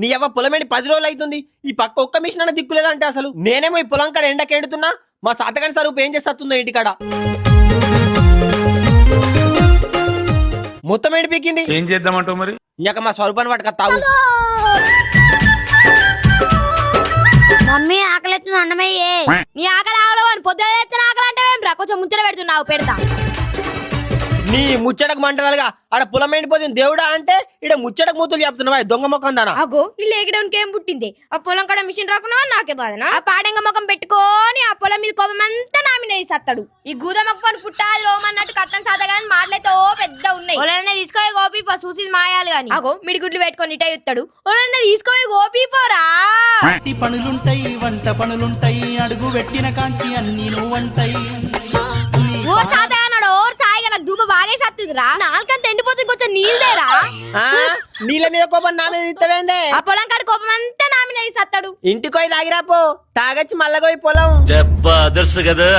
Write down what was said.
నీ అవ్వ పొలమేంటి 10 రోజులు అవుతుంది. ఈ పక్క ఒక్క మిషన్ అన్న దిక్కులేదంటే అసలు నేనేమో ఈ పొలం కాడ ఎండకెండుతున్నా. మా సాతగాని సరుపు ఏం చేస్తుందో ఇంటికాడ మొత్తం ఎండి పీకింది. ఏం చేద్దామంటావు మరి? ఇంక మా స్వరూపాన్ని పట్టుక తాగు. మమ్మీ ఆకలి అన్నమయ్యే. నీ ఆకలి ఆవలవని పొద్దున ఆకలి అంటే కొంచెం ముచ్చట పెడుతున్నావు. పెడతా నీ ముచ్చటకు మంటలుగా ఆడ పొలం ఎండిపోతుంది దేవుడా అంటే ఇడ ముచ్చటకు మూతులు చెప్తున్నావా దొంగ మొక్కం దానా. అగో ఇల్లు ఎగడానికి ఏం పుట్టింది? ఆ పొలం కాడ మిషన్ రాకున్నా నాకే బాధనా? ఆ పాడంగ ముఖం పెట్టుకొని ఆ పొలం మీద కోపం అంతా నా మీద సత్తాడు. ఈ గూద మొక్కని పుట్టాది రోమన్నట్టు కట్టం సాధగాని మాటలైతే ఓ పెద్ద ఉన్నాయి. ఒలనే తీసుకోయి గోపి చూసి మాయాలు గాని అగో మిడిగుడ్లు పెట్టుకొని ఇటే ఇస్తాడు. ఒలనే తీసుకోయి గోపి పోరా. పనులుంటాయి వంట పనులుంటాయి అడుగు పెట్టిన కాంచి అన్ని నువ్వంటాయి. ఓర్ సాధ అన్నాడు. ఓర్ సాయిగా నాకు ధూప బాగా సత్తుందిరా. నాలుకంత ఎండిపోతుంది కొంచెం నీళ్ళేరా. నీళ్ళ మీద కోపం నా మీద ఇత్తవేందే? ఆ పొలం కాడ కోపం అంతా నా మీద సత్తాడు. ఇంటికోయి తాగిరాపో తాగచ్చి మళ్ళగోయి పొలం దెబ్బ అదర్సు కదా.